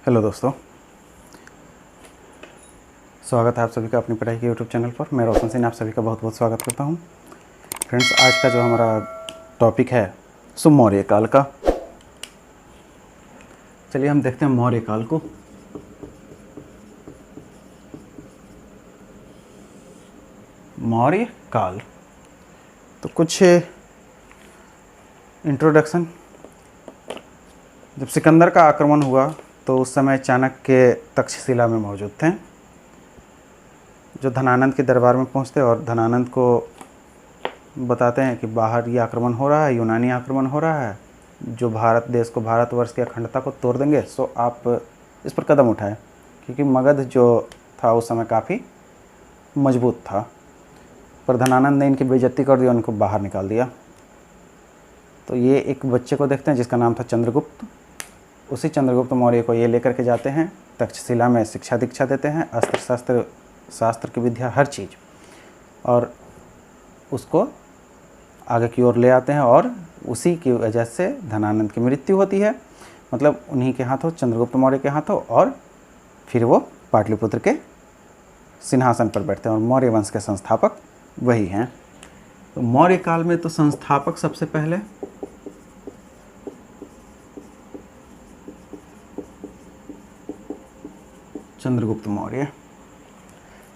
Hello दोस्तों, स्वागत है आप सभी का अपनी पढ़ाई के यूट्यूब चैनल पर। मैं रोशन सिंह आप सभी का बहुत बहुत स्वागत करता हूं। फ्रेंड्स, आज का जो हमारा टॉपिक है सो मौर्य काल का। चलिए हम देखते हैं मौर्य काल को। मौर्य काल तो कुछ इंट्रोडक्शन। जब सिकंदर का आक्रमण हुआ तो उस समय चाणक्य तक्षशिला में मौजूद थे, जो धनानंद के दरबार में पहुंचते और धनानंद को बताते हैं कि बाहर ये आक्रमण हो रहा है, यूनानी आक्रमण हो रहा है, जो भारत देश को, भारतवर्ष की अखंडता को तोड़ देंगे, सो आप इस पर कदम उठाएं। क्योंकि मगध जो था उस समय काफ़ी मजबूत था, पर धनानंद ने इनकी बेइज्जती कर दी और उनको बाहर निकाल दिया। तो ये एक बच्चे को देखते हैं जिसका नाम था चंद्रगुप्त। उसी चंद्रगुप्त मौर्य को ये लेकर के जाते हैं, तक्षशिला में शिक्षा दीक्षा देते हैं, अस्त्र शास्त्र की विद्या, हर चीज़, और उसको आगे की ओर ले आते हैं। और उसी की वजह से धनानंद की मृत्यु होती है, मतलब उन्हीं के हाथों, चंद्रगुप्त मौर्य के हाथों, और फिर वो पाटलिपुत्र के सिंहासन पर बैठते हैं और मौर्य वंश के संस्थापक वही हैं। तो मौर्य काल में तो संस्थापक सबसे पहले चंद्रगुप्त मौर्य,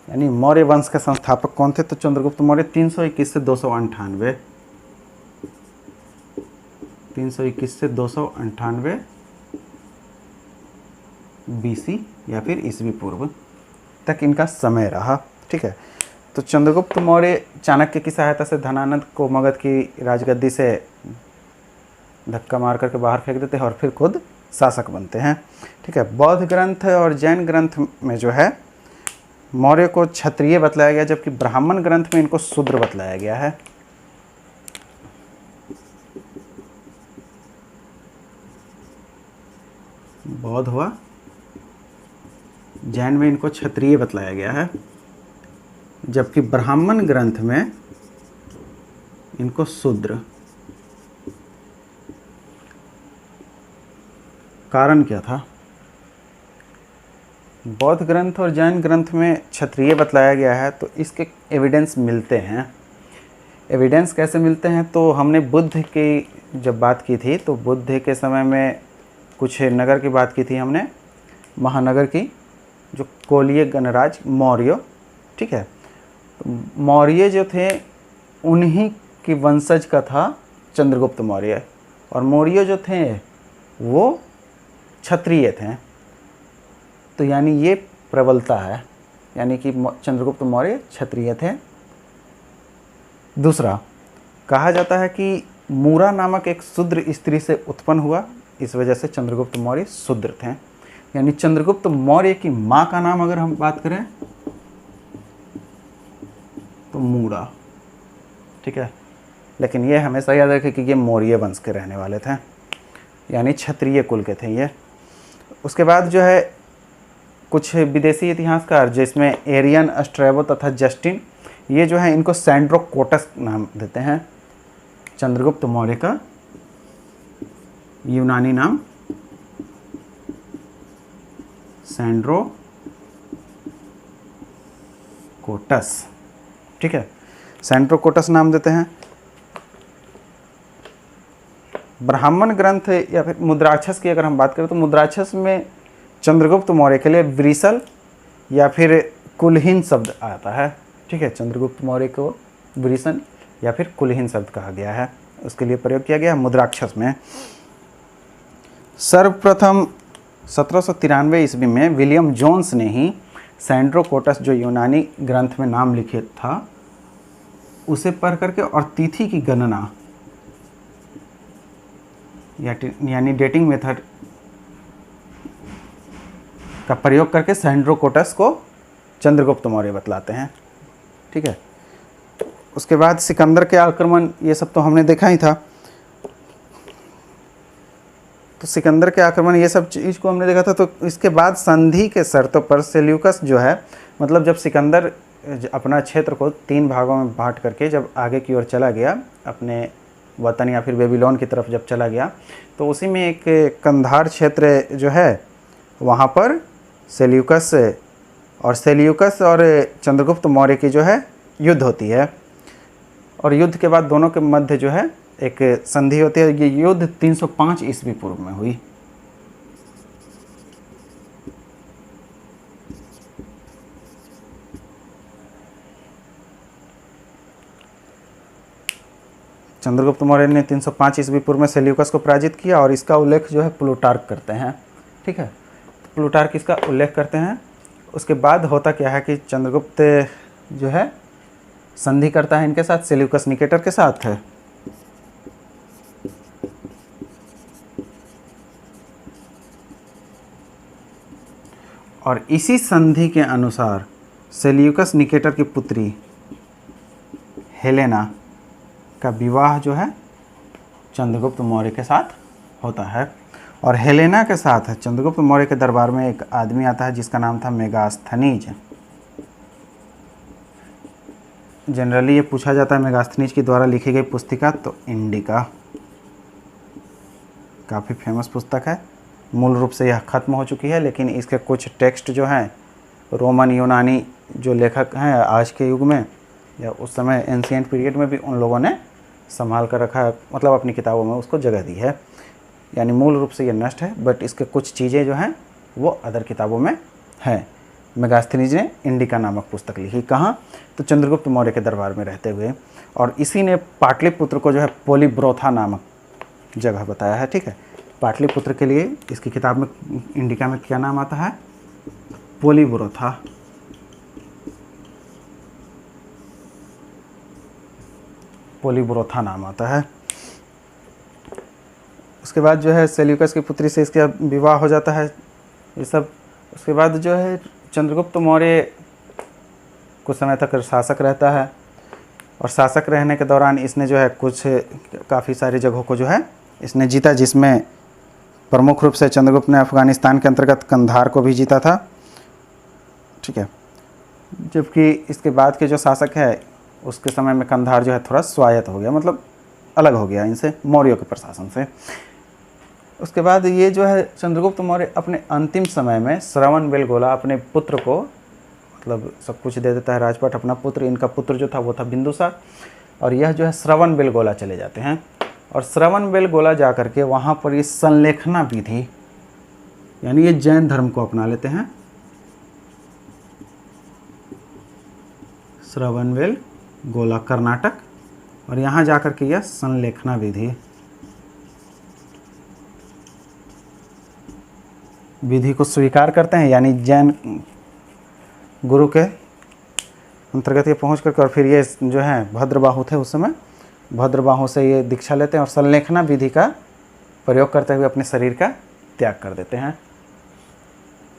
यानी मौर्य वंश के संस्थापक कौन थे? तो चंद्रगुप्त मौर्य 321 से 298, 321 से 298 BC या फिर ईसवी पूर्व तक इनका समय रहा। ठीक है। तो चंद्रगुप्त मौर्य चाणक्य की सहायता से धनानंद को मगध की राजगद्दी से धक्का मार करके बाहर फेंक देते हैं और फिर खुद शासक बनते हैं। ठीक है। बौद्ध ग्रंथ और जैन ग्रंथ में जो है मौर्य को क्षत्रिय बतलाया गया, जबकि ब्राह्मण ग्रंथ में इनको शूद्र बतलाया गया है। बौद्ध हुआ, जैन में इनको क्षत्रिय बतलाया गया है, जबकि ब्राह्मण ग्रंथ में इनको शूद्र। कारण क्या था? बौद्ध ग्रंथ और जैन ग्रंथ में क्षत्रिय बतलाया गया है, तो इसके एविडेंस मिलते हैं। एविडेंस कैसे मिलते हैं? तो हमने बुद्ध की जब बात की थी, तो बुद्ध के समय में कुछ नगर की बात की थी हमने, महानगर की, जो कोलीय गणराज मौर्य। ठीक है। तो मौर्य जो थे उन्हीं की वंशज का था चंद्रगुप्त मौर्य, और मौर्य जो थे वो क्षत्रिय थे। तो यानी ये प्रबलता है, यानी कि चंद्रगुप्त मौर्य क्षत्रिय थे। दूसरा, कहा जाता है कि मूरा नामक एक शूद्र स्त्री से उत्पन्न हुआ, इस वजह से चंद्रगुप्त मौर्य शूद्र थे। यानी चंद्रगुप्त मौर्य की माँ का नाम अगर हम बात करें तो मूरा। ठीक है। लेकिन ये हमेशा याद रखें कि ये मौर्य वंश के रहने वाले थे, यानी क्षत्रिय कुल के थे ये। उसके बाद जो है कुछ विदेशी इतिहासकार, जिसमें एरियन, स्ट्रैबो तथा जस्टिन, ये जो है इनको सैंड्रोकोटस नाम देते हैं। चंद्रगुप्त मौर्य का यूनानी नाम सैंड्रोकोटस। ठीक है। सैंड्रोकोटस नाम देते हैं। ब्राह्मण ग्रंथ या फिर मुद्राक्षस की अगर हम बात करें तो मुद्राक्षस में चंद्रगुप्त मौर्य के लिए वृषल या फिर कुलहीन शब्द आता है। ठीक है। चंद्रगुप्त मौर्य को वृषण या फिर कुलहीन शब्द कहा गया है, उसके लिए प्रयोग किया गया है मुद्राक्षस में। सर्वप्रथम 1793 ईस्वी में विलियम जोन्स ने ही सैंड्रोकोटस, जो यूनानी ग्रंथ में नाम लिखे था, उसे पढ़ करके और तिथि की गणना यानी डेटिंग मेथड का प्रयोग करके सैंड्रोकोटस को चंद्रगुप्त मौर्य बतलाते हैं। ठीक है। उसके बाद सिकंदर के आक्रमण, ये सब तो हमने देखा ही था। तो सिकंदर के आक्रमण, ये सब चीज़ को हमने देखा था। तो इसके बाद संधि के शर्तों पर सेल्यूकस जो है, मतलब जब सिकंदर अपना क्षेत्र को 3 भागों में बांट करके जब आगे की ओर चला गया, अपने वतन या फिर बेबीलोन की तरफ जब चला गया, तो उसी में एक कंधार क्षेत्र जो है वहाँ पर सेल्यूकस और चंद्रगुप्त मौर्य की जो है युद्ध होती है। और युद्ध के बाद दोनों के मध्य जो है एक संधि होती है। ये युद्ध 305 ईस्वी पूर्व में हुई। चंद्रगुप्त मौर्य ने 305 ईस्वी पूर्व में सेल्यूकस को पराजित किया और इसका उल्लेख जो है प्लूटार्क करते हैं। ठीक है, तो प्लूटार्क इसका उल्लेख करते हैं। उसके बाद होता क्या है कि चंद्रगुप्त जो है संधि करता है इनके साथ, सेल्यूकस निकेटर के साथ है। और इसी संधि के अनुसार सेल्यूकस निकेटर की पुत्री हेलेना का विवाह जो है चंद्रगुप्त मौर्य के साथ होता है। और हेलेना के साथ चंद्रगुप्त मौर्य के दरबार में एक आदमी आता है जिसका नाम था मेगास्थनीज। जनरली ये पूछा जाता है मेगास्थनीज के द्वारा लिखी गई पुस्तिका तो इंडिका, काफ़ी फेमस पुस्तक है। मूल रूप से यह ख़त्म हो चुकी है, लेकिन इसके कुछ टेक्स्ट जो हैं रोमन यूनानी जो लेखक हैं आज के युग में या उस समय एंशिएंट पीरियड में भी उन लोगों ने संभाल कर रखा है, मतलब अपनी किताबों में उसको जगह दी है। यानी मूल रूप से ये नष्ट है, बट इसके कुछ चीज़ें जो हैं वो अदर किताबों में हैं। मेगास्थनीज ने इंडिका नामक पुस्तक लिखी। कहाँ? तो चंद्रगुप्त मौर्य के दरबार में रहते हुए। और इसी ने पाटलिपुत्र को जो है पोलीब्रोथा नामक जगह बताया है। ठीक है, पाटलिपुत्र के लिए इसकी किताब में इंडिका में क्या नाम आता है? पोलीब्रोथा। पोलीब्रोथा नाम आता है। उसके बाद जो है सेल्यूकस की पुत्री से इसका विवाह हो जाता है ये सब। उसके बाद जो है चंद्रगुप्त मौर्य कुछ समय तक शासक रहता है और शासक रहने के दौरान इसने जो है काफ़ी सारी जगहों को जो है इसने जीता, जिसमें प्रमुख रूप से चंद्रगुप्त ने अफ़गानिस्तान के अंतर्गत कंधार को भी जीता था। ठीक है, जबकि इसके बाद के जो शासक है उसके समय में कंधार जो है थोड़ा स्वायत्त हो गया, मतलब अलग हो गया इनसे, मौर्यों के प्रशासन से। उसके बाद ये जो है चंद्रगुप्त मौर्य अपने अंतिम समय में श्रवणबेलगोला अपने पुत्र को मतलब सब कुछ दे देता है, राजपाट अपना पुत्र। इनका पुत्र जो था वो था बिंदुसार, और यह जो है श्रवणबेलगोला चले जाते हैं। और श्रवणबेलगोला जा कर के वहाँ पर ये संलेखना विधि, यानी ये जैन धर्म को अपना लेते हैं। श्रवणबेलगोला कर्नाटक, और यहाँ जा कर के यह संलेखना विधि को स्वीकार करते हैं, यानी जैन गुरु के अंतर्गत ये पहुँच करके, और फिर ये जो है भद्रबाहु थे उस समय, भद्रबाहु से ये दीक्षा लेते हैं और संलेखना विधि का प्रयोग करते हुए अपने शरीर का त्याग कर देते हैं।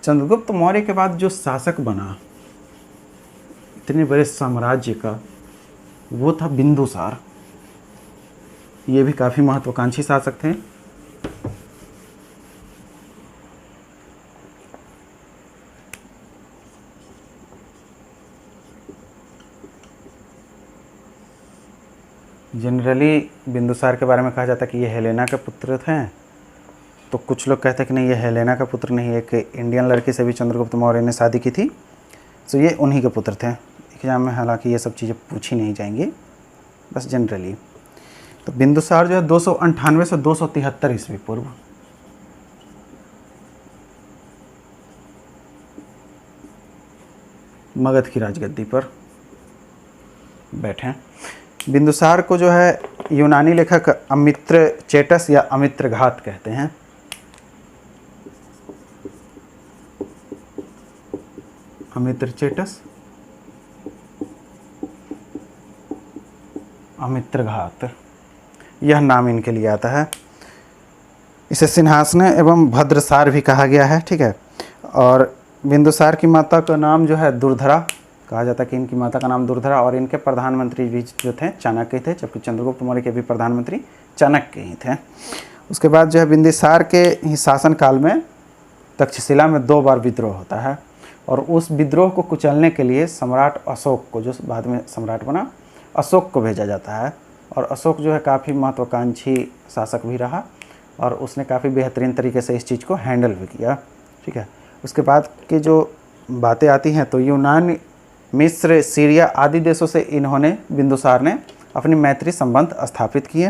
चंद्रगुप्त मौर्य के बाद जो शासक बना इतने बड़े साम्राज्य का, वो था बिंदुसार। ये भी काफ़ी महत्वाकांक्षी शासक थे। जनरली बिंदुसार के बारे में कहा जाता है कि ये हेलेना के पुत्र थे, तो कुछ लोग कहते हैं कि नहीं, ये हेलेना का पुत्र नहीं, एक इंडियन लड़की से भी चंद्रगुप्त मौर्य ने शादी की थी, तो ये उन्हीं के पुत्र थे। एग्जाम में हालांकि ये सब चीज़ें पूछी नहीं जाएंगी, बस जनरली। तो बिंदुसार जो है 298 से 273 ईस्वी पूर्व मगध की राजगद्दी पर बैठे। बिंदुसार को जो है यूनानी लेखक अमित्र चेटस या अमित्रघात कहते हैं। अमित्र चेटस, अमित्रघात, यह नाम इनके लिए आता है। इसे सिंहासन एवं भद्रसार भी कहा गया है। ठीक है, और बिंदुसार की माता का नाम जो है दुर्धरा, कहा जाता है कि इनकी माता का नाम दुर्धरा, और इनके प्रधानमंत्री भी जो थे चाणक्य थे, जबकि चंद्रगुप्त मौर्य के भी प्रधानमंत्री चाणक्य ही थे। उसके बाद जो है बिंदुसार के ही शासनकाल में तक्षशिला में 2 बार विद्रोह होता है, और उस विद्रोह को कुचलने के लिए सम्राट अशोक को, जो बाद में सम्राट बना, अशोक को भेजा जाता है। और अशोक जो है काफ़ी महत्वाकांक्षी शासक भी रहा, और उसने काफ़ी बेहतरीन तरीके से इस चीज़ को हैंडल भी किया। ठीक है, उसके बाद की जो बातें आती हैं तो यूनान, मिस्र, सीरिया आदि देशों से इन्होंने, बिंदुसार ने अपनी मैत्री संबंध स्थापित किए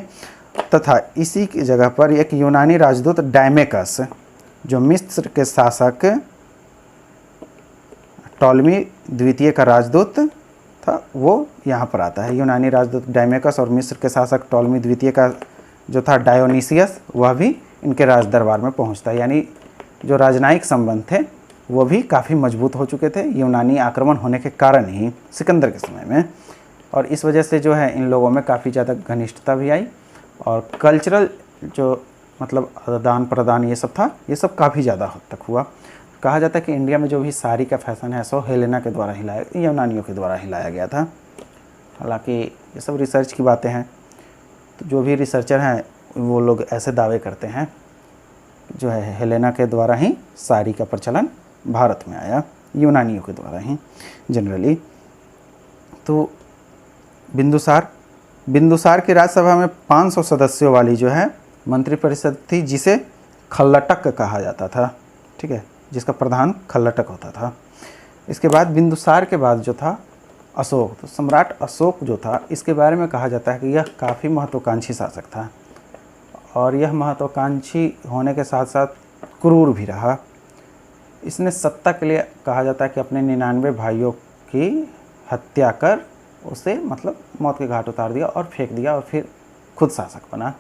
तथा इसी की जगह पर एक यूनानी राजदूत डायमेकस, जो मिस्र के शासक टॉलमी द्वितीय का राजदूत था, वो यहाँ पर आता है। यूनानी राजदूत डायमेकस और मिस्र के शासक टॉलमी द्वितीय का जो था डायोनीसियस, वह भी इनके राज दरबार में पहुँचता है। यानी जो राजनयिक संबंध थे वो भी काफ़ी मजबूत हो चुके थे यूनानी आक्रमण होने के कारण ही सिकंदर के समय में, और इस वजह से जो है इन लोगों में काफ़ी ज़्यादा घनिष्ठता भी आई और कल्चरल जो मतलब आदान प्रदान ये सब था, ये सब काफ़ी ज़्यादा हद तक हुआ। कहा जाता है कि इंडिया में जो भी साड़ी का फैशन है सो हेलेना के द्वारा हिलाया, यूनानियों के द्वारा हिलाया गया था। हालांकि ये सब रिसर्च की बातें हैं, तो जो भी रिसर्चर हैं वो लोग ऐसे दावे करते हैं जो है हेलेना के द्वारा ही साड़ी का प्रचलन भारत में आया, यूनानियों के द्वारा ही जनरली। तो बिंदुसार की राज्यसभा में 500 सदस्यों वाली जो है मंत्रिपरिषद थी, जिसे खल्लटक कहा जाता था, ठीक है, जिसका प्रधान खल्लटक होता था। इसके बाद बिंदुसार के बाद जो था अशोक, तो सम्राट अशोक जो था, इसके बारे में कहा जाता है कि यह काफ़ी महत्वाकांक्षी शासक था और यह महत्वाकांक्षी होने के साथ साथ क्रूर भी रहा। इसने सत्ता के लिए कहा जाता है कि अपने 99 भाइयों की हत्या कर उसे मतलब मौत के घाट उतार दिया और फेंक दिया और फिर खुद शासक बना।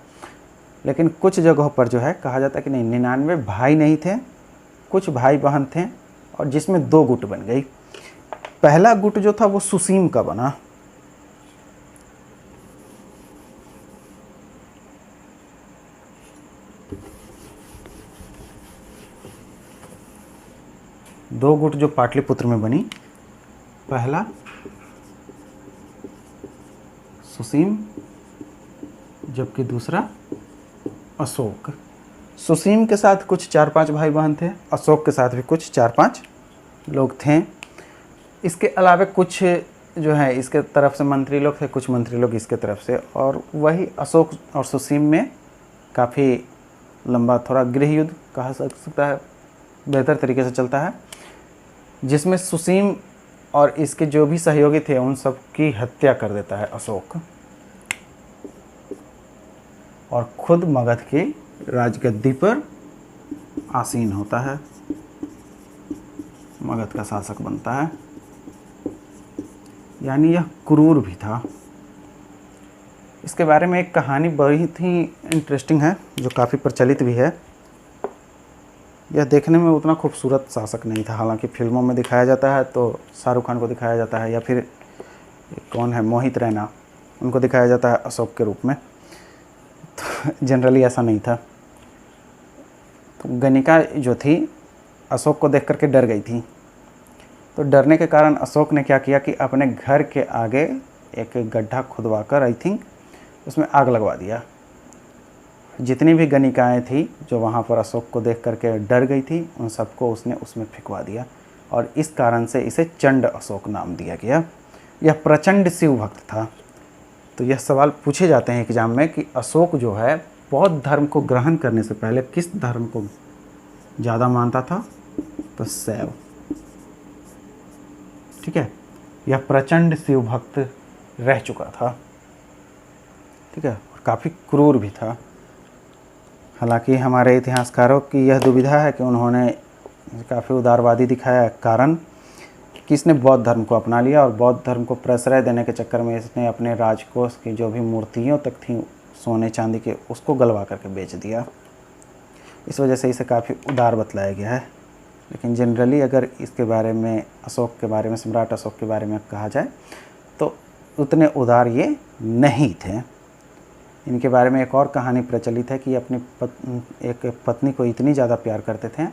लेकिन कुछ जगहों पर जो है कहा जाता है कि नहीं, 99 भाई नहीं थे, कुछ भाई बहन थे और जिसमें 2 गुट बन गई। पहला गुट जो था वो सुसीम का बना, दो गुट जो पाटलिपुत्र में बनी, पहला सुसीम जबकि दूसरा अशोक। सुसीम के साथ कुछ 4-5 भाई बहन थे, अशोक के साथ भी कुछ 4-5 लोग थे। इसके अलावा कुछ जो है इसके तरफ से मंत्री लोग थे, कुछ मंत्री लोग इसके तरफ से, और वही अशोक और सुसीम में काफ़ी लंबा थोड़ा गृह युद्ध कहा सकता है, बेहतर तरीके से चलता है, जिसमें सुसीम और इसके जो भी सहयोगी थे उन सब की हत्या कर देता है अशोक और खुद मगध की राजगद्दी पर आसीन होता है, मगध का शासक बनता है। यानी यह क्रूर भी था। इसके बारे में एक कहानी बहुत ही इंटरेस्टिंग है जो काफ़ी प्रचलित भी है। यह देखने में उतना खूबसूरत शासक नहीं था, हालांकि फिल्मों में दिखाया जाता है तो शाहरुख खान को दिखाया जाता है या फिर कौन है मोहित रैना, उनको दिखाया जाता है अशोक के रूप में। तो जनरली ऐसा नहीं था। तो गणिका जो थी अशोक को देख करके डर गई थी, तो डरने के कारण अशोक ने क्या किया कि अपने घर के आगे एक गड्ढा खुदवाकर आई थिंक उसमें आग लगवा दिया। जितनी भी गणिकाएँ थी जो वहाँ पर अशोक को देख करके डर गई थी, उन सबको उसने उसमें फेंकवा दिया और इस कारण से इसे चंड अशोक नाम दिया गया। यह प्रचंड शिव भक्त था। तो यह सवाल पूछे जाते हैं एग्जाम में कि अशोक जो है बौद्ध धर्म को ग्रहण करने से पहले किस धर्म को ज़्यादा मानता था? तो शैव। ठीक है, यह प्रचंड शिव भक्त रह चुका था। ठीक है, और काफ़ी क्रूर भी था। हालांकि हमारे इतिहासकारों की यह दुविधा है कि उन्होंने काफ़ी उदारवादी दिखाया, कारण कि इसने बौद्ध धर्म को अपना लिया और बौद्ध धर्म को प्रश्रय देने के चक्कर में इसने अपने राजकोष की जो भी मूर्तियों तक थी सोने चांदी के, उसको गलवा करके बेच दिया। इस वजह से इसे काफ़ी उदार बतलाया गया है। लेकिन जनरली अगर इसके बारे में, अशोक के बारे में, सम्राट अशोक के बारे में कहा जाए तो उतने उदार ये नहीं थे। इनके बारे में एक और कहानी प्रचलित है कि अपनी एक पत्नी को इतनी ज़्यादा प्यार करते थे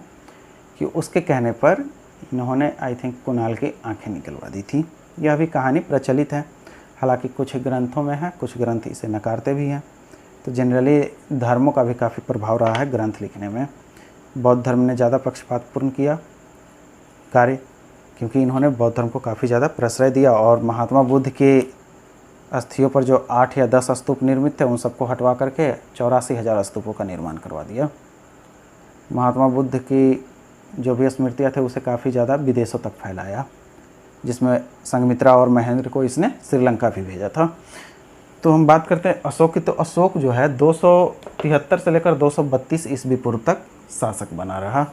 कि उसके कहने पर इन्होंने आई थिंक कुणाल की आंखें निकलवा दी थी। यह भी कहानी प्रचलित है, हालांकि कुछ ग्रंथों में है, कुछ ग्रंथ इसे नकारते भी हैं। तो जनरली धर्मों का भी काफ़ी प्रभाव रहा है ग्रंथ लिखने में। बौद्ध धर्म ने ज़्यादा पक्षपातपूर्ण किया कार्य, क्योंकि इन्होंने बौद्ध धर्म को काफ़ी ज़्यादा प्रश्रय दिया और महात्मा बुद्ध के अस्थियों पर जो 8 या 10 स्तूप निर्मित थे उन सबको हटवा करके 84,000 स्तूपों का निर्माण करवा दिया। महात्मा बुद्ध की जो भी स्मृतियाँ थे उसे काफ़ी ज़्यादा विदेशों तक फैलाया, जिसमें संघमित्रा और महेंद्र को इसने श्रीलंका भी भेजा था। तो हम बात करते हैं अशोक की। तो अशोक जो है 273 से लेकर 232 ईस्वी पूर्व तक शासक बना रहा।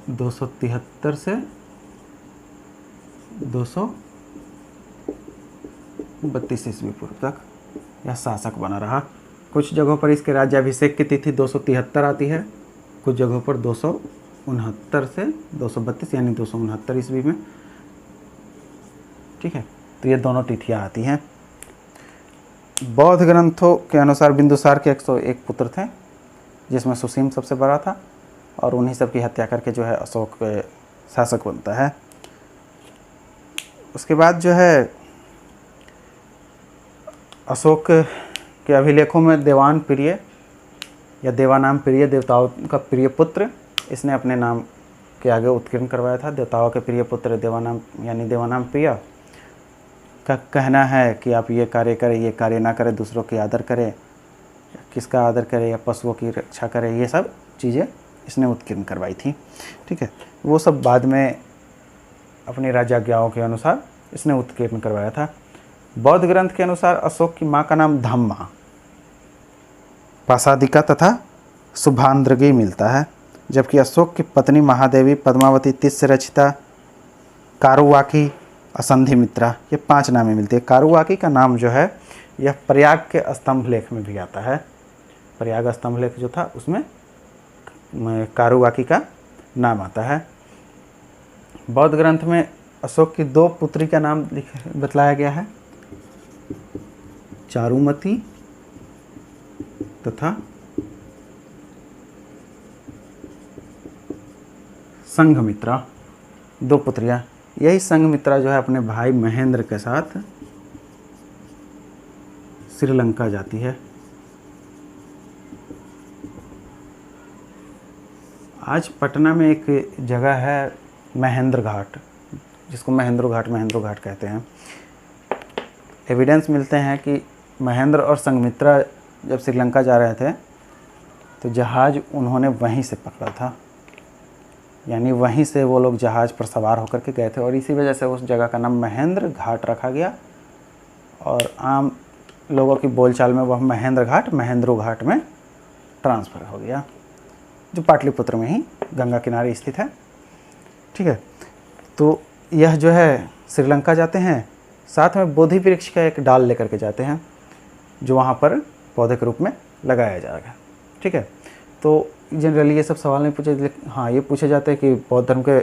दो सौ तिहत्तर से 232 ईस्वी पूर्व तक यह शासक बना रहा। कुछ जगहों पर इसके राज्याभिषेक की तिथि 273 आती है, कुछ जगहों पर 269 से 232 यानी 269 ईस्वी में। ठीक है, तो ये दोनों तिथियां आती हैं। बौद्ध ग्रंथों के अनुसार बिंदुसार के 101 पुत्र थे, जिसमें सुसीम सबसे बड़ा था, और उन्हीं सब की हत्या करके जो है अशोक शासक बनता है। उसके बाद जो है अशोक के अभिलेखों में देवान प्रिय या देवानाम प्रिय, देवताओं का प्रिय पुत्र, इसने अपने नाम के आगे उत्कीर्ण करवाया था। देवताओं के प्रिय पुत्र देवानाम यानी देवानाम प्रिय का कहना है कि आप ये कार्य करें, ये कार्य ना करें, दूसरों की आदर करें, किसका आदर करें या पशुओं की रक्षा करें, ये सब चीज़ें इसने उत्कीर्ण करवाई थी। ठीक है, वो सब बाद में अपनी राजाज्ञाओं के अनुसार इसने उत्कीर्ण करवाया था। बौद्ध ग्रंथ के अनुसार अशोक की माँ का नाम धम्मा, पासादिका तथा शुभांद्रगी मिलता है, जबकि अशोक की पत्नी महादेवी, पद्मावती, तिस्य रचिता, कारुवाकी, असंधिमित्रा, ये 5 नामें मिलती है। कारुवाकी का नाम जो है यह प्रयाग के स्तंभ लेख में भी आता है। प्रयाग स्तंभ लेख जो था उसमें कारुवाकी का नाम आता है। बौद्ध ग्रंथ में अशोक की 2 पुत्री का नाम बतलाया गया है, चारुमती तथा संघमित्रा, 2 पुत्रियां। यही संघमित्रा जो है अपने भाई महेंद्र के साथ श्रीलंका जाती है। आज पटना में एक जगह है महेंद्र घाट, जिसको महेंद्र घाट कहते हैं। एविडेंस मिलते हैं कि महेंद्र और संघमित्रा जब श्रीलंका जा रहे थे तो जहाज़ उन्होंने वहीं से पकड़ा था, यानी वहीं से वो लोग जहाज़ पर सवार होकर के गए थे, और इसी वजह से उस जगह का नाम महेंद्र घाट रखा गया, और आम लोगों की बोलचाल में वह महेंद्र घाट में ट्रांसफ़र हो गया, जो पाटलिपुत्र में ही गंगा किनारे स्थित है। ठीक है, तो यह जो है श्रीलंका जाते हैं, साथ में बोधि वृक्ष का एक डाल लेकर के जाते हैं, जो वहाँ पर पौधे के रूप में लगाया जाएगा। ठीक है, तो जनरली ये सब सवाल नहीं पूछे, हाँ ये पूछे जाते हैं कि बौद्ध धर्म के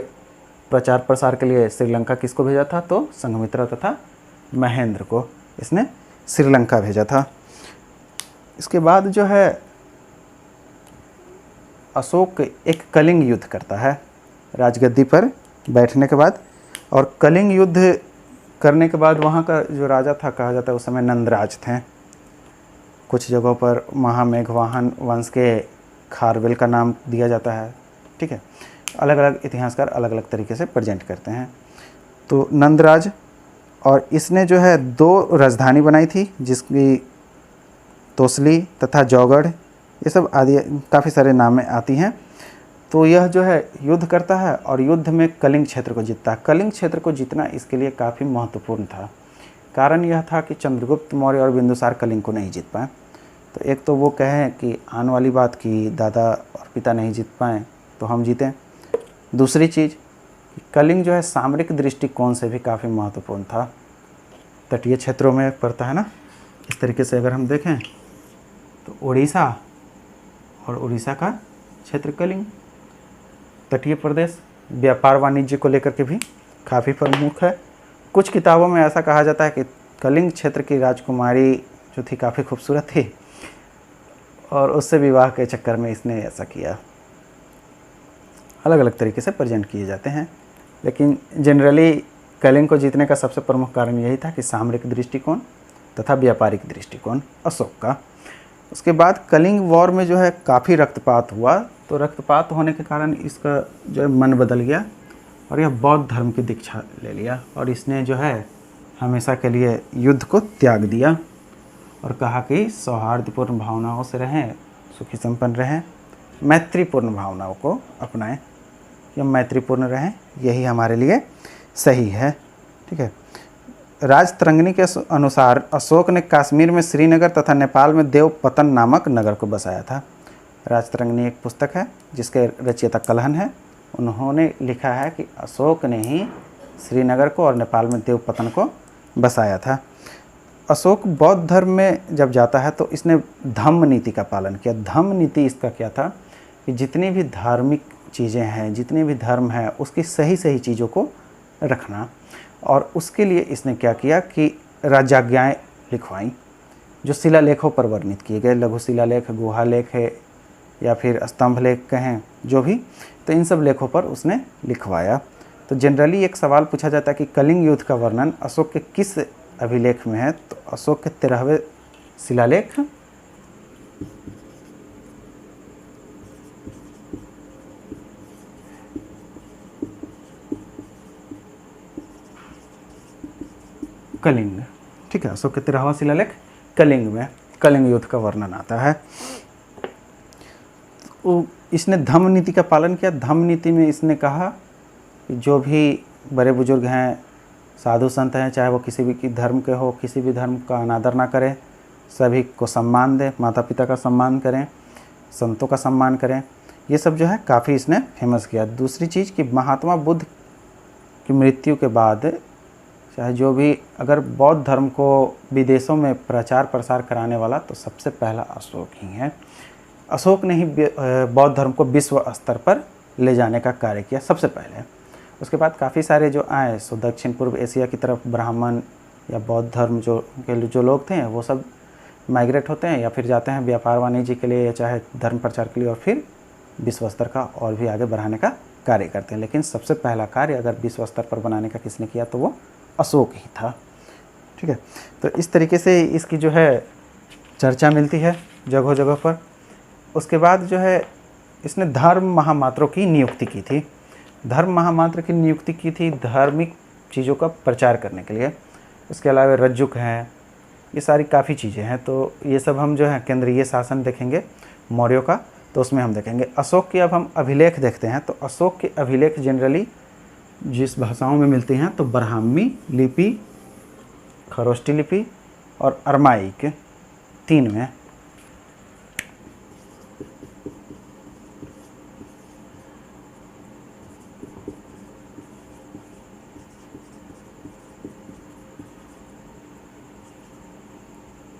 प्रचार प्रसार के लिए श्रीलंका किसको भेजा था, तो संघमित्रा तथा महेंद्र को इसने श्रीलंका भेजा था। इसके बाद जो है अशोक एक कलिंग युद्ध करता है राजगद्दी पर बैठने के बाद, और कलिंग युद्ध करने के बाद वहाँ का जो राजा था, कहा जाता है उस समय नंदराज थे। कुछ जगहों पर महामेघवाहन वंश के खारवेल का नाम दिया जाता है। ठीक है, अलग अलग इतिहासकार अलग अलग तरीके से प्रेजेंट करते हैं। तो नंदराज, और इसने जो है 2 राजधानी बनाई थी, जिसकी तोसली तथा जौगढ़, ये सब आदि काफ़ी सारे नामें आती हैं। तो यह जो है युद्ध करता है और युद्ध में कलिंग क्षेत्र को जीतता है। कलिंग क्षेत्र को जीतना इसके लिए काफ़ी महत्वपूर्ण था। कारण यह था कि चंद्रगुप्त मौर्य और बिंदुसार कलिंग को नहीं जीत पाए। तो एक तो वो कहें कि आने वाली बात कि दादा और पिता नहीं जीत पाए तो हम जीतें। दूसरी चीज़, कलिंग जो है सामरिक दृष्टिकोण से भी काफ़ी महत्वपूर्ण था। तटीय क्षेत्रों में पड़ता है ना, इस तरीके से अगर हम देखें तो उड़ीसा और उड़ीसा का क्षेत्र कलिंग, तटीय प्रदेश, व्यापार वाणिज्य को लेकर के भी काफ़ी प्रमुख है। कुछ किताबों में ऐसा कहा जाता है कि कलिंग क्षेत्र की राजकुमारी जो थी काफ़ी खूबसूरत थी, और उससे विवाह के चक्कर में इसने ऐसा किया। अलग अलग तरीके से प्रेजेंट किए जाते हैं, लेकिन जनरली कलिंग को जीतने का सबसे प्रमुख कारण यही था कि सामरिक दृष्टिकोण तथा व्यापारिक दृष्टिकोण अशोक का। उसके बाद कलिंग वॉर में जो है काफ़ी रक्तपात हुआ। तो रक्तपात होने के कारण इसका जो है मन बदल गया और यह बौद्ध धर्म की दीक्षा ले लिया, और इसने जो है हमेशा के लिए युद्ध को त्याग दिया और कहा कि सौहार्दपूर्ण भावनाओं से रहें, सुखी संपन्न रहें, मैत्रीपूर्ण भावनाओं को अपनाएं, या मैत्रीपूर्ण रहें, यही हमारे लिए सही है। ठीक है। राजतरंगिणी के अनुसार अशोक ने कश्मीर में श्रीनगर तथा नेपाल में देवपतन नामक नगर को बसाया था। राजतरंगिणी एक पुस्तक है जिसके रचयिता कल्हण है। उन्होंने लिखा है कि अशोक ने ही श्रीनगर को और नेपाल में देवपतन को बसाया था। अशोक बौद्ध धर्म में जब जाता है तो इसने धम्म नीति का पालन किया। धम्म नीति इसका क्या था कि जितनी भी धार्मिक चीज़ें हैं, जितने भी धर्म हैं, उसकी सही सही चीज़ों को रखना। और उसके लिए इसने क्या किया कि राजाज्ञाएँ लिखवाईं जो शिलालेखों पर वर्णित किए गए, लघु शिलालेख, गुहा लेख है या फिर स्तंभ लेख कहें जो भी, तो इन सब लेखों पर उसने लिखवाया। तो जनरली एक सवाल पूछा जाता है कि कलिंग युद्ध का वर्णन अशोक के किस अभिलेख में है, तो अशोक के 13वें शिलालेख कलिंग। ठीक है, अशोक के 13वां शिलालेख कलिंग में कलिंग युद्ध का वर्णन आता है। तो इसने धम्म नीति का पालन किया। धम्म नीति में इसने कहा कि जो भी बड़े बुजुर्ग हैं, साधु संत हैं, चाहे वो किसी भी धर्म के हो, किसी भी धर्म का अनादर ना करें, सभी को सम्मान दें, माता पिता का सम्मान करें, संतों का सम्मान करें। ये सब जो है काफ़ी इसने फेमस किया। दूसरी चीज़ कि महात्मा बुद्ध की मृत्यु के बाद चाहे जो भी, अगर बौद्ध धर्म को विदेशों में प्रचार प्रसार कराने वाला तो सबसे पहला अशोक ही है। अशोक ने ही बौद्ध धर्म को विश्व स्तर पर ले जाने का कार्य किया सबसे पहले। उसके बाद काफ़ी सारे जो आए सो दक्षिण पूर्व एशिया की तरफ ब्राह्मण या बौद्ध धर्म जो लोग थे वो सब माइग्रेट होते हैं या फिर जाते हैं व्यापार वाणिज्य के लिए या चाहे धर्म प्रचार के लिए, और फिर विश्व स्तर का और भी आगे बढ़ाने का कार्य करते हैं। लेकिन सबसे पहला कार्य अगर विश्व स्तर पर बनाने का किसने किया तो वो अशोक ही था। ठीक है। तो इस तरीके से इसकी जो है चर्चा मिलती है जगह जगह पर। उसके बाद जो है इसने धर्म महामात्रों की नियुक्ति की थी। धर्म महामात्र की नियुक्ति की थी धार्मिक चीज़ों का प्रचार करने के लिए। इसके अलावा रज्जुक हैं, ये सारी काफ़ी चीज़ें हैं। तो ये सब हम जो है केंद्रीय शासन देखेंगे मौर्यों का, तो उसमें हम देखेंगे। अशोक के अब हम अभिलेख देखते हैं। तो अशोक के अभिलेख जनरली जिस भाषाओं में मिलती हैं तो ब्राह्मी लिपि, खरोष्टी लिपि और अरमाइक, 3 में।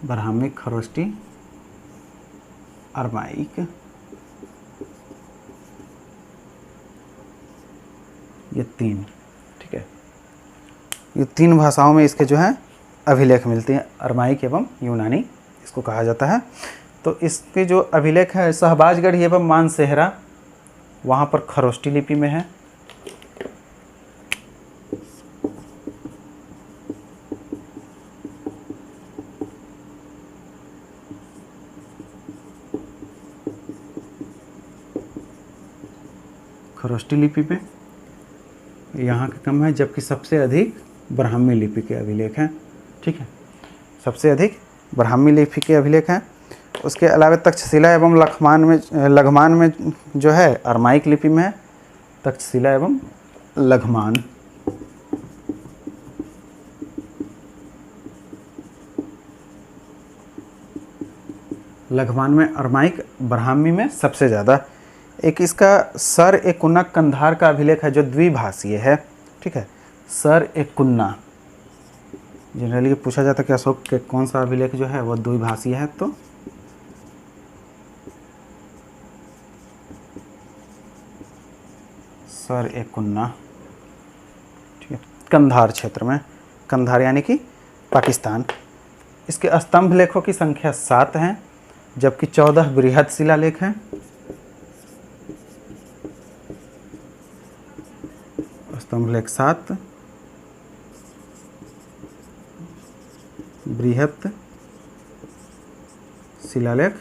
ब्राह्मी, खरोष्टी, अरमाइक, ये 3। ठीक है। ये 3 भाषाओं में इसके जो है अभिलेख मिलते हैं। अरमाइक एवं यूनानी इसको कहा जाता है। तो इसके जो अभिलेख है शहबाजगढ़ एवं मानसेहरा, वहाँ पर खरोष्टी लिपि में है। खरोष्टी लिपि पे यहाँ के कम है, जबकि सबसे अधिक ब्राह्मी लिपि के अभिलेख हैं। ठीक है, सबसे अधिक ब्राह्मी लिपि के अभिलेख हैं। उसके अलावा तक्षशिला एवं लघमान में जो है अरमाइक लिपि में है। तक्षशिला एवं लघमान, लघमान में अरमाइक, ब्राह्मी में सबसे ज़्यादा। एक इसका सर ए कुन्ना कंधार का अभिलेख है जो द्विभाषीय है। ठीक है, सर ए कुन्ना जनरली पूछा जाता है कि अशोक के कौन सा अभिलेख जो है वो द्विभाषीय है, तो सर ए कुन्ना। ठीक है, कंधार क्षेत्र में, कंधार यानी कि पाकिस्तान। इसके स्तंभ लेखों की संख्या 7 है, जबकि 14 बृहद शिलालेख हैं। स्तंभ लेख 7, बृहत शिलालेख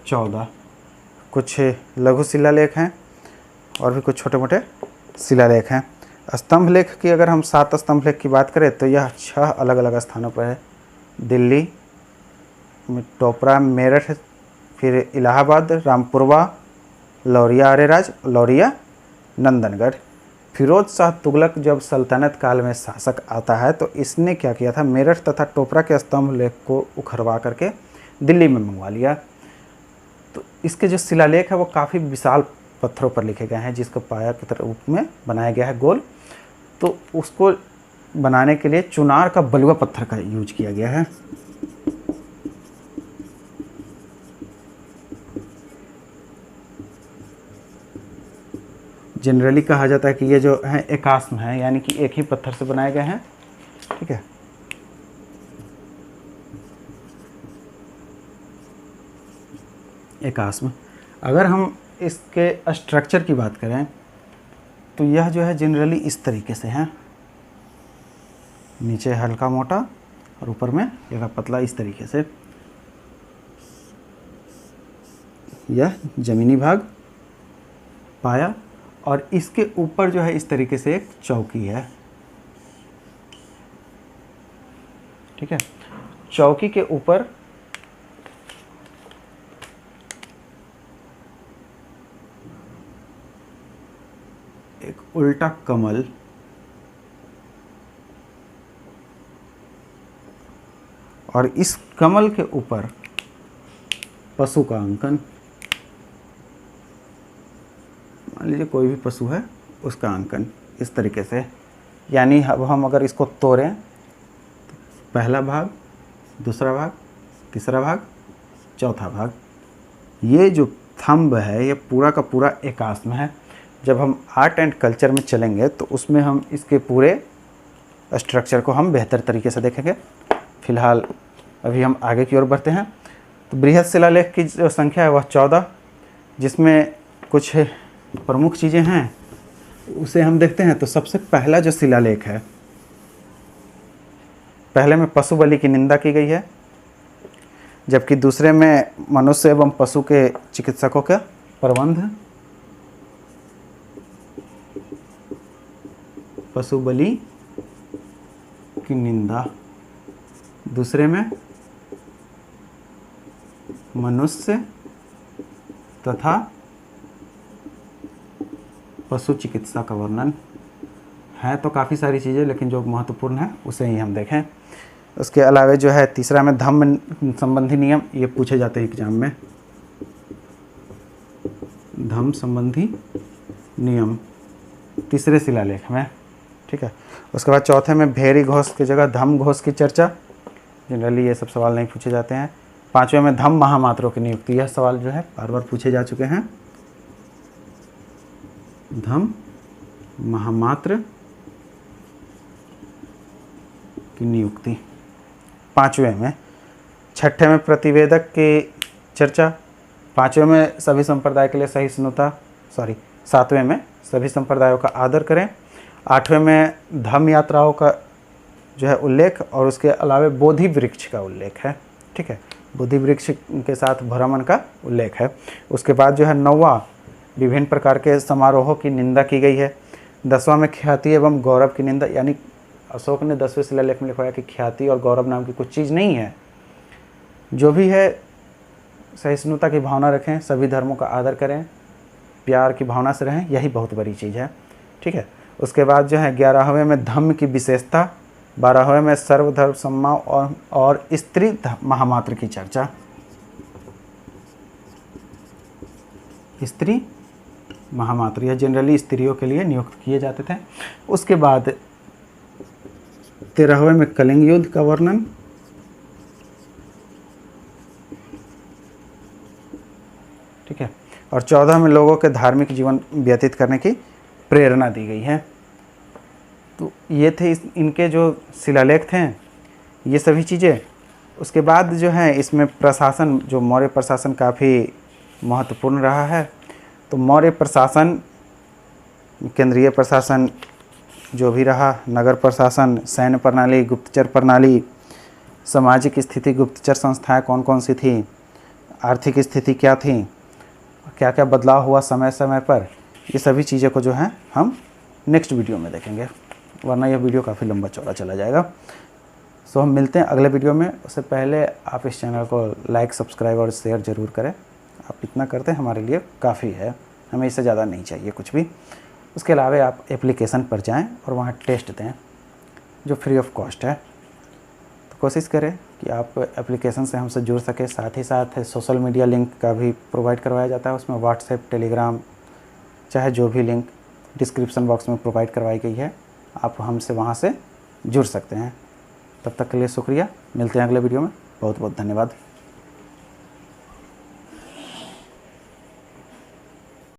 14। कुछ लघु शिलालेख हैं और भी कुछ छोटे मोटे शिलालेख हैं। स्तंभ लेख की अगर हम 7 स्तंभ लेख की बात करें तो यह 6 अलग अलग स्थानों पर है। दिल्ली में टोपरा, मेरठ, फिर इलाहाबाद, रामपुरवा, लौरिया अरेराज, लौरिया, नंदनगढ़। फिरोज शाह तुगलक जब सल्तनत काल में शासक आता है तो इसने क्या किया था, मेरठ तथा टोपरा के स्तंभ लेख को उखड़वा करके दिल्ली में मंगवा लिया। तो इसके जो शिलालेख है वो काफ़ी विशाल पत्थरों पर लिखे गए हैं, जिसको पाया के रूप में बनाया गया है गोल। तो उसको बनाने के लिए चुनार का बलुआ पत्थर का यूज किया गया है। जनरली कहा जाता है कि ये जो है एकास्म है, यानी कि एक ही पत्थर से बनाए गए हैं। ठीक है, एकास्म। अगर हम इसके स्ट्रक्चर की बात करें तो यह जो है जनरली इस तरीके से है, नीचे हल्का मोटा और ऊपर में जगह पतला, इस तरीके से। यह जमीनी भाग पाया, और इसके ऊपर जो है इस तरीके से एक चौकी है। ठीक है, चौकी के ऊपर एक उल्टा कमल, और इस कमल के ऊपर पशु का अंकन। मान लीजिए कोई भी पशु है उसका अंकन इस तरीके से। यानी अब हम अगर इसको तोड़ें तो पहला भाग, दूसरा भाग, तीसरा भाग, चौथा भाग, ये जो थंब है ये पूरा का पूरा एकास्म है। जब हम आर्ट एंड कल्चर में चलेंगे तो उसमें हम इसके पूरे स्ट्रक्चर को हम बेहतर तरीके से देखेंगे। फिलहाल अभी हम आगे की ओर बढ़ते हैं। तो बृहद शिलालेख की जो संख्या है वह 14, जिसमें कुछ प्रमुख चीज़ें हैं उसे हम देखते हैं। तो सबसे पहला जो शिलालेख है, पहले में पशु बलि की निंदा की गई है, जबकि दूसरे में मनुष्य एवं पशु के चिकित्सकों का प्रबंध, पशु बलि की निंदा। दूसरे में मनुष्य तथा पशु चिकित्सा का वर्णन है। तो काफ़ी सारी चीज़ें, लेकिन जो महत्वपूर्ण है उसे ही हम देखें। उसके अलावा जो है तीसरा में धम्म संबंधी नियम, ये पूछे जाते हैं एग्जाम में, धम्म संबंधी नियम तीसरे शिलालेख में। ठीक है, उसके बाद चौथे में भेरी घोष की जगह धम्म घोष की चर्चा, जनरली ये सब सवाल नहीं पूछे जाते हैं। पांचवें में धम्म महामात्रों की नियुक्ति, यह सवाल जो है बार बार पूछे जा चुके हैं। धम्म महामात्र की नियुक्ति पांचवें में। छठे में प्रतिवेदक की चर्चा, पांचवें में सभी संप्रदाय के लिए सहिष्णुता, सातवें में सभी संप्रदायों का आदर करें। आठवें में धम्म यात्राओं का जो है उल्लेख, और उसके अलावा बोधि वृक्ष का उल्लेख है। ठीक है, बोधि वृक्ष के साथ भ्रमण का उल्लेख है। उसके बाद जो है 9वां विभिन्न प्रकार के समारोहों की निंदा की गई है। 10वां में ख्याति एवं गौरव की निंदा, यानी अशोक ने 10वें शिलालेख में लिखवाया कि ख्याति और गौरव नाम की कुछ चीज़ नहीं है, जो भी है सहिष्णुता की भावना रखें, सभी धर्मों का आदर करें, प्यार की भावना से रहें, यही बहुत बड़ी चीज़ है। ठीक है, उसके बाद जो है 11वें में धम्म की विशेषता, 12वें में सर्वधर्म सम्मान और स्त्री महामात्र की चर्चा। स्त्री महामात्र, यह जनरली स्त्रियों के लिए नियुक्त किए जाते थे। उसके बाद 13वें में कलिंग युद्ध का वर्णन, ठीक है, और 14 में लोगों के धार्मिक जीवन व्यतीत करने की प्रेरणा दी गई है। तो ये थे इनके जो शिलालेख थे, ये सभी चीज़ें। उसके बाद जो है इसमें प्रशासन, जो मौर्य प्रशासन काफ़ी महत्वपूर्ण रहा है। तो मौर्य प्रशासन, केंद्रीय प्रशासन जो भी रहा, नगर प्रशासन, सैन्य प्रणाली, गुप्तचर प्रणाली, सामाजिक स्थिति, गुप्तचर संस्थाएं कौन कौन सी थी, आर्थिक स्थिति क्या थी, क्या क्या बदलाव हुआ समय समय पर, ये सभी चीज़ों को जो है हम नेक्स्ट वीडियो में देखेंगे, वरना यह वीडियो काफ़ी लंबा चौड़ा चला जाएगा। सो हम मिलते हैं अगले वीडियो में। उससे पहले आप इस चैनल को लाइक, सब्सक्राइब और शेयर ज़रूर करें। आप इतना करते हैं हमारे लिए काफ़ी है, हमें इससे ज़्यादा नहीं चाहिए कुछ भी। उसके अलावा आप एप्लीकेशन पर जाएं और वहाँ टेस्ट दें जो फ्री ऑफ कॉस्ट है। तो कोशिश करें कि आप एप्लीकेशन से हमसे जुड़ सके। साथ ही साथ सोशल मीडिया लिंक का भी प्रोवाइड करवाया जाता है, उसमें व्हाट्सएप, टेलीग्राम, चाहे जो भी लिंक डिस्क्रिप्शन बॉक्स में प्रोवाइड करवाई गई है, आप हमसे वहाँ से जुड़ सकते हैं। तब तक के लिए शुक्रिया, मिलते हैं अगले वीडियो में। बहुत बहुत धन्यवाद।